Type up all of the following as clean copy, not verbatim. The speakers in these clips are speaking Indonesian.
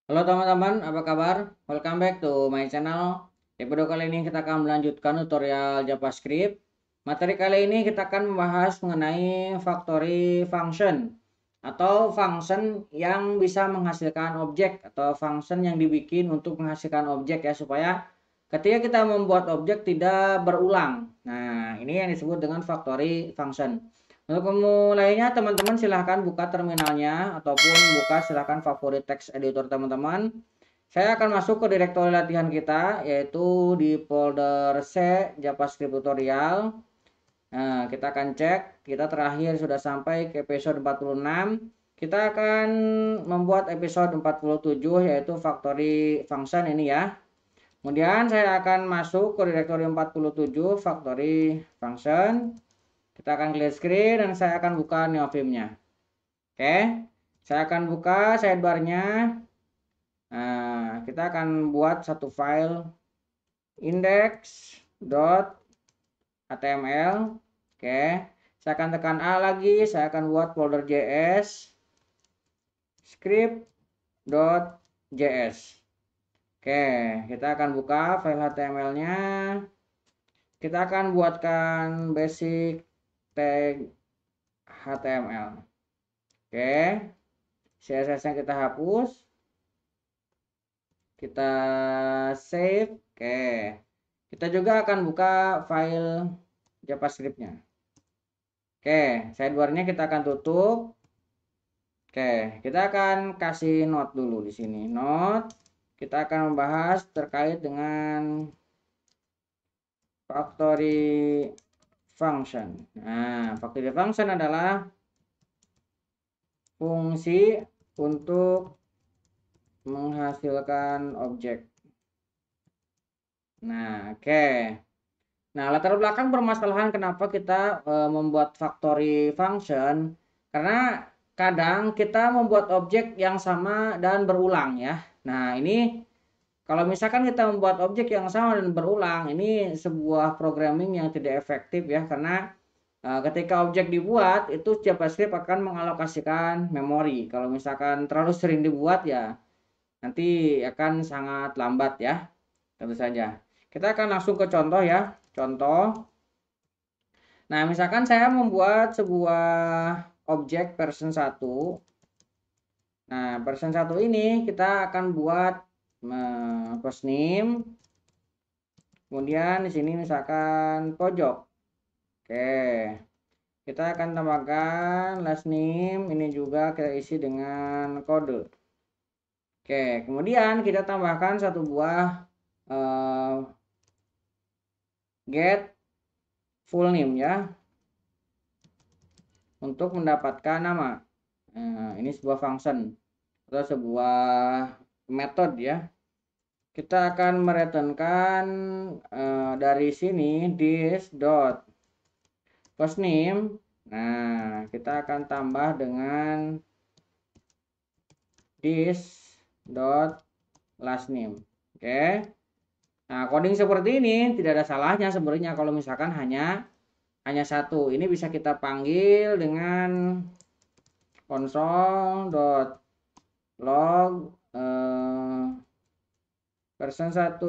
Halo teman-teman, apa kabar? Welcome back to my channel. Di video kali ini kita akan melanjutkan tutorial JavaScript. Materi kali ini kita akan membahas mengenai factory function atau function yang bisa menghasilkan objek atau function yang dibikin untuk menghasilkan objek ya, supaya ketika kita membuat objek tidak berulang. Nah, ini yang disebut dengan factory function. Untuk memulainya, teman-teman silahkan buka terminalnya ataupun silahkan favorit text editor teman-teman. Saya akan masuk ke direktori latihan kita, yaitu di folder C JavaScript tutorial. Nah, kita akan cek, kita terakhir sudah sampai ke episode 46. Kita akan membuat episode 47, yaitu factory function ini ya. Kemudian saya akan masuk ke direktori 47 factory function. Kita akan clear screen dan saya akan buka neofilmnya. Oke, saya akan buka sidebarnya. Nah, kita akan buat satu file index.html. Oke, saya akan tekan A lagi. Saya akan buat folder JS script.js. Oke, kita akan buka file HTML-nya. Kita akan buatkan basic tag HTML. Oke, CSS-nya kita hapus, kita save. Oke, kita juga akan buka file JavaScript-nya. Oke, sidebar-nya kita akan tutup. Oke, kita akan kasih note dulu di sini. Note, kita akan membahas terkait dengan factory function. Nah, factory function adalah fungsi untuk menghasilkan objek. Nah, oke. Nah, latar belakang permasalahan kenapa kita membuat factory function, karena kadang kita membuat objek yang sama dan berulang ya. Nah, ini kalau misalkan kita membuat objek yang sama dan berulang, ini sebuah programming yang tidak efektif ya, karena ketika objek dibuat itu JavaScript akan mengalokasikan memori. Kalau misalkan terlalu sering dibuat ya nanti akan sangat lambat ya, tentu saja. Kita akan langsung ke contoh ya. Contoh. Nah, misalkan saya membuat sebuah objek version 1. Nah, version 1 ini kita akan buat post name. Kemudian di sini misalkan pojok. Oke. Kita akan tambahkan last name, ini juga kita isi dengan kode. Oke, kemudian kita tambahkan satu buah get full name ya, untuk mendapatkan nama. Nah, ini sebuah function atau sebuah metode ya. Kita akan mereturnkan dari sini this dot post name. Nah, kita akan tambah dengan this dot last name. Oke. Nah, coding seperti ini tidak ada salahnya sebenarnya kalau misalkan hanya satu. Ini bisa kita panggil dengan console.log version 1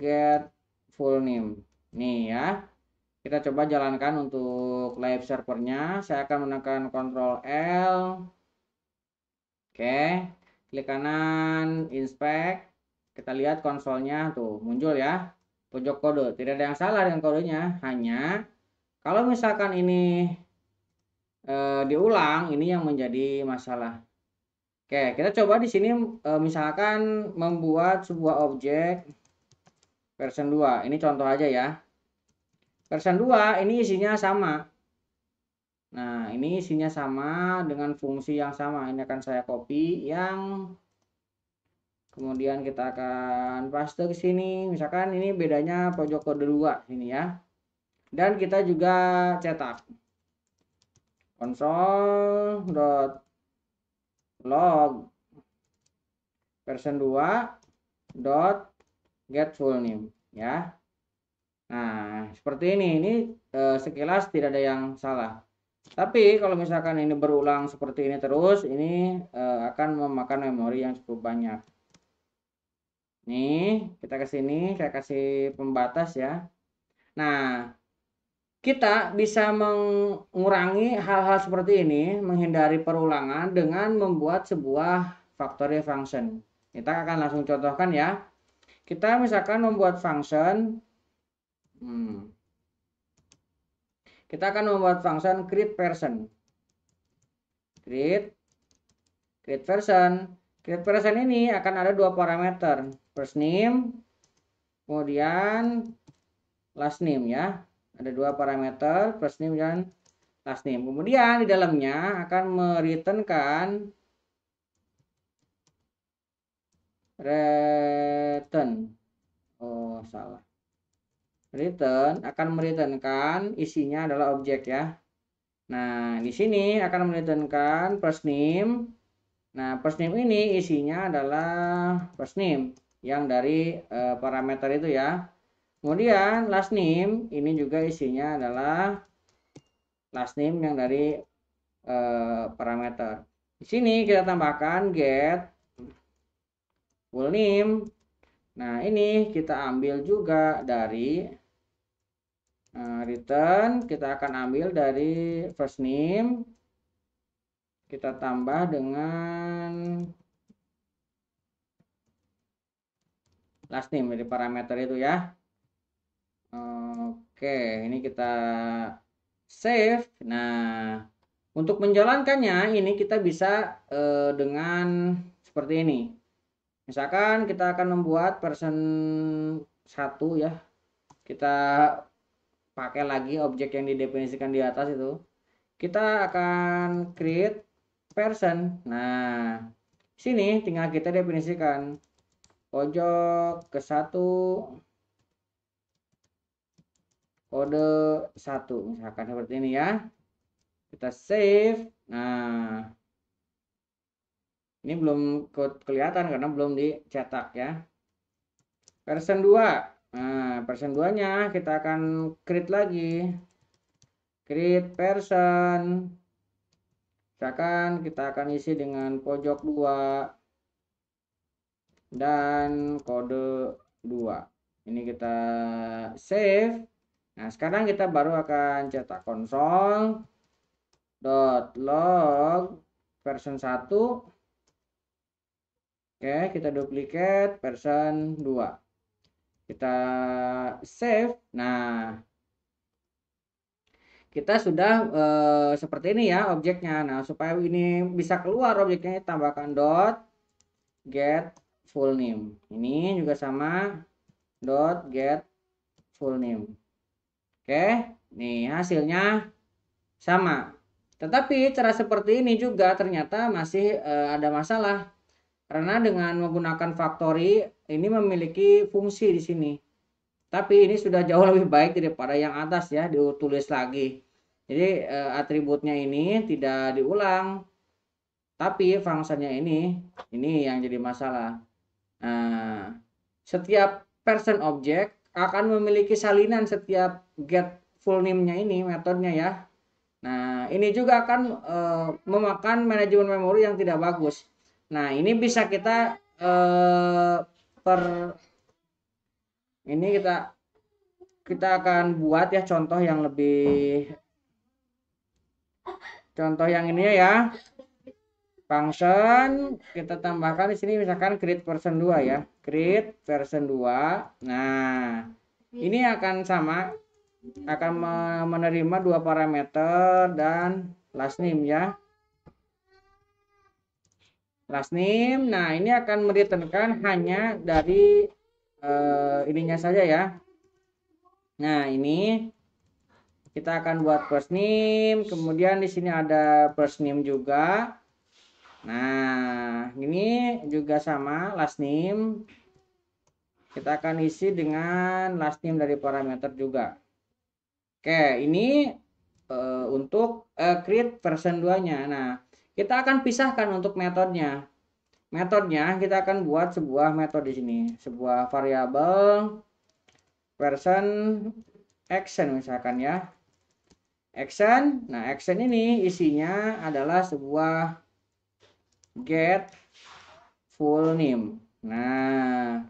get full name. Nih ya. Kita coba jalankan untuk live servernya. Saya akan menekan Ctrl L. Oke. Klik kanan inspect. Kita lihat konsolnya tuh muncul ya. Pojok kode. Tidak ada yang salah dengan kodenya. Hanya kalau misalkan ini diulang, ini yang menjadi masalah. Oke, kita coba di sini misalkan membuat sebuah objek version 2. Ini contoh aja ya. Version 2 ini isinya sama. Nah, ini isinya sama dengan fungsi yang sama. Ini akan saya copy, yang kemudian kita akan paste ke sini. Misalkan ini bedanya pojok kode 2 ini ya. Dan kita juga cetak console.log version 2 get full name ya. Nah, seperti ini sekilas tidak ada yang salah. Tapi kalau misalkan ini berulang seperti ini terus, ini akan memakan memori yang cukup banyak. Nih, kita ke sini, saya kasih pembatas ya. Nah, kita bisa mengurangi hal-hal seperti ini, menghindari perulangan dengan membuat sebuah factory function. Kita akan langsung contohkan ya. Kita misalkan membuat function, kita akan membuat function create person. Create person. Create person ini akan ada dua parameter, first name, kemudian last name ya. Ada dua parameter, first name dan last name. Kemudian di dalamnya akan mereturnkan return akan mereturnkan isinya adalah objek ya. Nah, di sini akan mereturnkan first name. Nah, first name ini isinya adalah first name yang dari parameter itu ya. Kemudian last name ini juga isinya adalah last name yang dari parameter. Di sini kita tambahkan get full name. Nah, ini kita ambil juga dari return, kita akan ambil dari first name, kita tambah dengan last name dari parameter itu ya. Oke, ini kita save. Nah, untuk menjalankannya ini kita bisa dengan seperti ini. Misalkan kita akan membuat person 1 ya. Kita pakai lagi objek yang didefinisikan di atas itu. Kita akan create person. Nah, sini tinggal kita definisikan pojok ke 1 kode 1 misalkan seperti ini ya. Kita save. Nah, ini belum kelihatan karena belum dicetak ya. Person 2. Nah, person 2-nya kita akan create lagi. Create person. Misalkan kita akan isi dengan pojok 2 dan kode 2. Ini kita save. Nah, sekarang kita baru akan cetak console.log version 1. Oke, kita duplicate version 2. Kita save. Nah, kita sudah seperti ini ya objeknya. Nah, supaya ini bisa keluar objeknya, tambahkan dot get full name. Ini juga sama dot get full name. Oke, nih hasilnya sama. Tetapi cara seperti ini juga ternyata masih ada masalah. Karena dengan menggunakan factory ini memiliki fungsi di sini. Tapi ini sudah jauh lebih baik daripada yang atas ya, ditulis lagi. Jadi atributnya ini tidak diulang. Tapi fungsinya ini yang jadi masalah. Nah, setiap person object akan memiliki salinan setiap get full name-nya ini metodenya ya. Nah, ini juga akan memakan manajemen memori yang tidak bagus. Nah, ini bisa kita ini kita akan buat ya contoh yang ini ya. Function kita tambahkan di sini misalkan create version 2 ya. Create version 2. Nah, ini akan sama akan menerima dua parameter dan last name ya. Last name. Nah, ini akan mereturnkan hanya dari ininya saja ya. Nah, ini kita akan buat first name, kemudian di sini ada first name juga. Nah, ini juga sama last name. Kita akan isi dengan last name dari parameter juga. Oke, ini untuk create version 2-nya. Nah, kita akan pisahkan untuk metodenya. Metodenya kita akan buat sebuah metode di sini, sebuah variabel version action misalkan ya. Action. Nah, action ini isinya adalah sebuah get full name. Nah,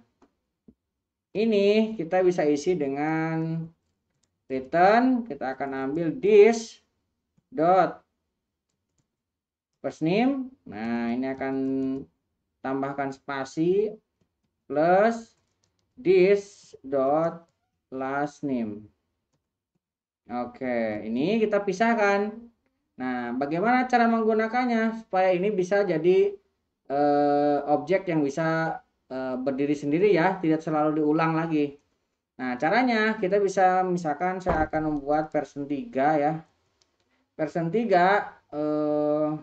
ini kita bisa isi dengan return. Kita akan ambil this dot first name. Nah, ini akan tambahkan spasi plus this dot last name. Oke, ini kita pisahkan. Nah, bagaimana cara menggunakannya supaya ini bisa jadi objek yang bisa berdiri sendiri ya, tidak selalu diulang lagi. Nah, caranya kita bisa, misalkan saya akan membuat version 3 ya. Version 3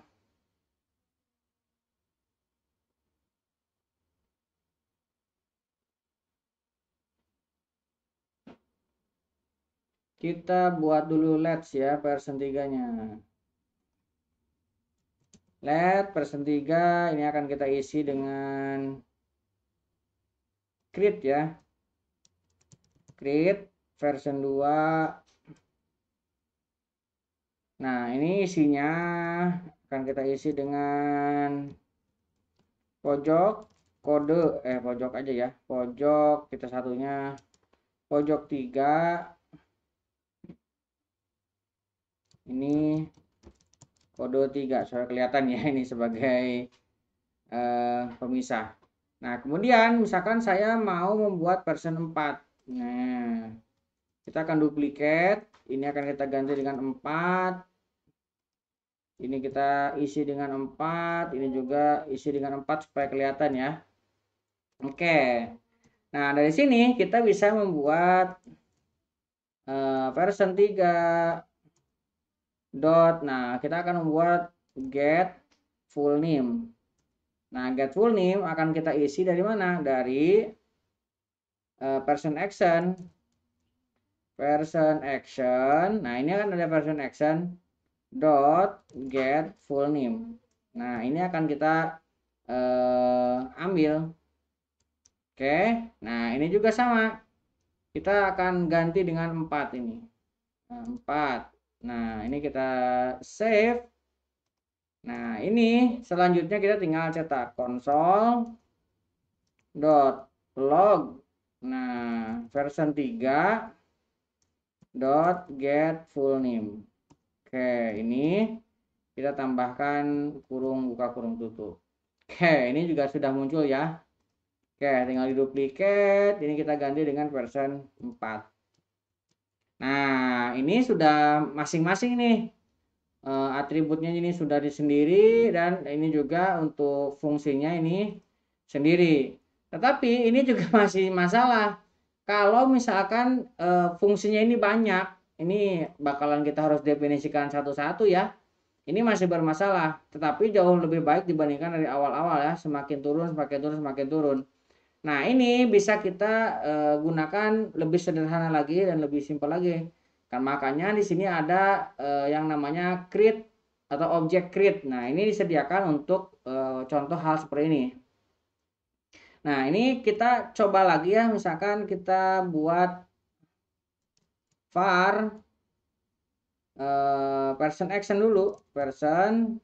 kita buat dulu let's ya version 3-nya. Let version 3 ini akan kita isi dengan create ya. Create version 2. Nah, ini isinya akan kita isi dengan pojok kode pojok aja ya. Pojok kita satunya pojok 3. Ini kode 3 supaya kelihatan ya ini sebagai pemisah. Nah, kemudian misalkan saya mau membuat version 4. Nah, kita akan duplicate. Ini akan kita ganti dengan 4. Ini kita isi dengan 4. Ini juga isi dengan 4 supaya kelihatan ya. Oke. Nah, dari sini kita bisa membuat version 3 dot. Nah, kita akan membuat get full name. Nah, get full name akan kita isi dari mana? Dari version action. Version action. Nah, ini akan ada version action dot get full name. Nah, ini akan kita ambil. Oke. Nah, ini juga sama. Kita akan ganti dengan 4 ini. Nah, 4. Nah, ini kita save. Nah, ini selanjutnya kita tinggal cetak console dot log. Nah, version 3 dot get full name. Oke, ini kita tambahkan kurung buka kurung tutup. Oke, ini juga sudah muncul ya. Oke, tinggal diduplicate. Ini kita ganti dengan version 4. Nah, ini sudah masing-masing nih. Atributnya ini sudah sendiri dan ini juga untuk fungsinya ini sendiri. Tetapi ini juga masih masalah. Kalau misalkan fungsinya ini banyak, ini bakalan kita harus definisikan satu-satu ya. Ini masih bermasalah, tetapi jauh lebih baik dibandingkan dari awal-awal ya, semakin turun, semakin turun, semakin turun. Nah, ini bisa kita gunakan lebih sederhana lagi dan lebih simpel lagi. Kan makanya di sini ada yang namanya create atau object create. Nah, ini disediakan untuk contoh hal seperti ini. Nah, ini kita coba lagi ya, misalkan kita buat var version action dulu, version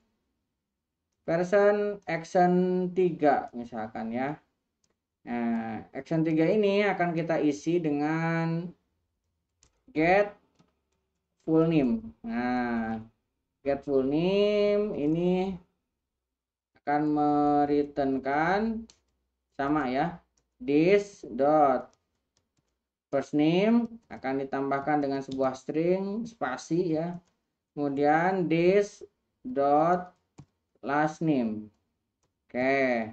action 3 misalkan ya. Nah, action 3 ini akan kita isi dengan get full name. Nah, get full name ini akan mereturnkan sama ya. This dot first name akan ditambahkan dengan sebuah string spasi ya. Kemudian this dot last name. Oke.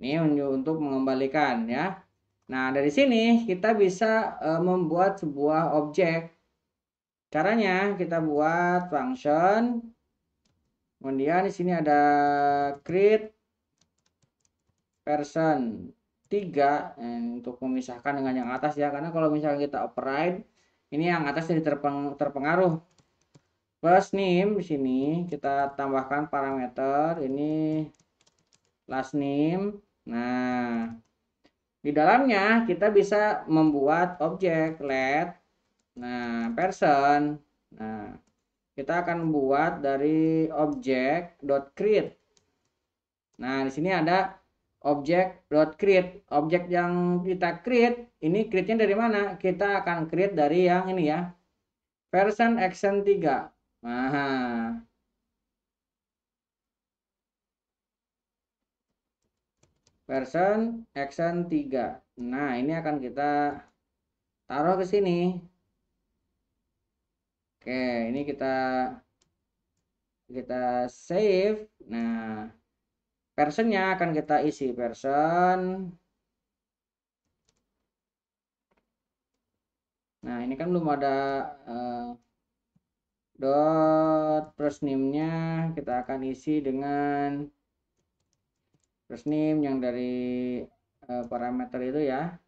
Ini untuk mengembalikan ya. Nah, dari sini kita bisa membuat sebuah objek. Caranya kita buat function. Kemudian di sini ada create version 3 untuk memisahkan dengan yang atas ya. Karena kalau misalnya kita override, ini yang atas jadi terpengaruh. First name di sini kita tambahkan parameter ini last name. Nah, di dalamnya kita bisa membuat objek let. Nah, person. Nah, kita akan membuat dari objek dot create. Nah, di sini ada object.create. Objek yang kita create, ini create-nya dari mana? Kita akan create dari yang ini ya, version action 3. Nah, version action 3. Nah, ini akan kita taruh ke sini. Oke, ini kita save. Nah, versionnya akan kita isi version. Nah, ini kan belum ada dot first name-nya, kita akan isi dengan first name yang dari parameter itu ya.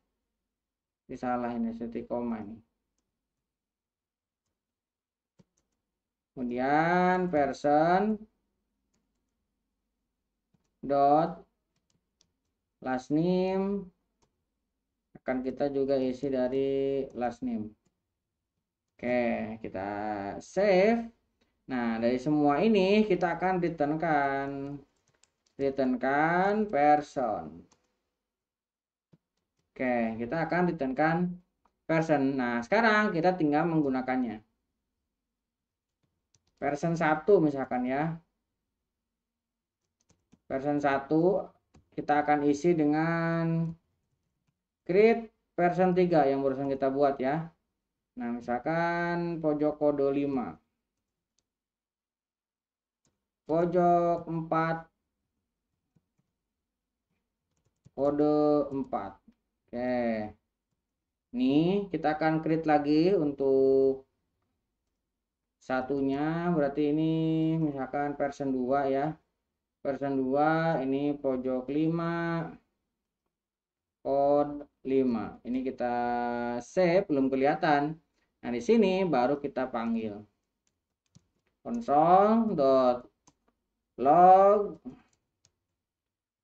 Ini salah, ini seperti koma ini. Kemudian person dot last name akan kita juga isi dari last name. Oke, kita save. Nah, dari semua ini kita akan returnkan person. Oke, kita akan returnkan person. Nah, sekarang kita tinggal menggunakannya. Version 1 misalkan ya. Version 1 kita akan isi dengan create version 3 yang barusan kita buat ya. Nah, misalkan pojok kode 5. Pojok 4. Kode 4. Oke. Nih, kita akan create lagi untuk satunya, berarti ini misalkan version 2 ya. Version 2 ini pojok 5. Code 5. Ini kita save, belum kelihatan. Nah, di sini baru kita panggil console.log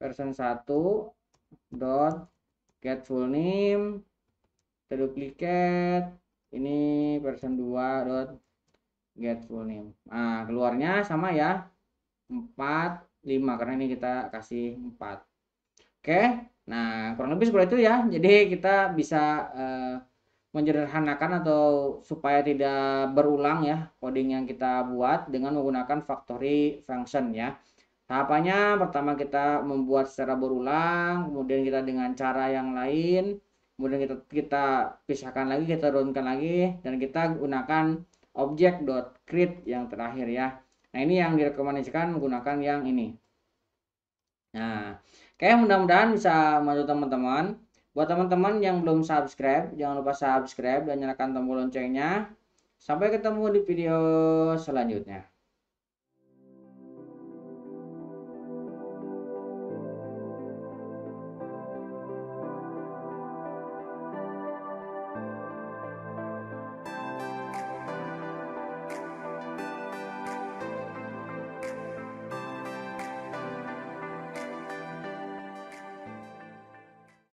version 1 dot get full name, kita duplicate, ini version 2 dot get full name. Nah, keluarnya sama ya, 4 5 karena ini kita kasih 4. Oke, nah kurang lebih seperti itu ya. Jadi kita bisa menyederhanakan atau supaya tidak berulang ya coding yang kita buat dengan menggunakan factory function ya. Tahapannya pertama kita membuat secara berulang, kemudian kita dengan cara yang lain, kemudian kita pisahkan lagi, kita runkan lagi, dan kita gunakan object.create yang terakhir ya. Nah, ini yang direkomendasikan menggunakan yang ini. Nah, oke, mudah-mudahan bisa membantu teman-teman. Buat teman-teman yang belum subscribe, jangan lupa subscribe dan nyalakan tombol loncengnya. Sampai ketemu di video selanjutnya.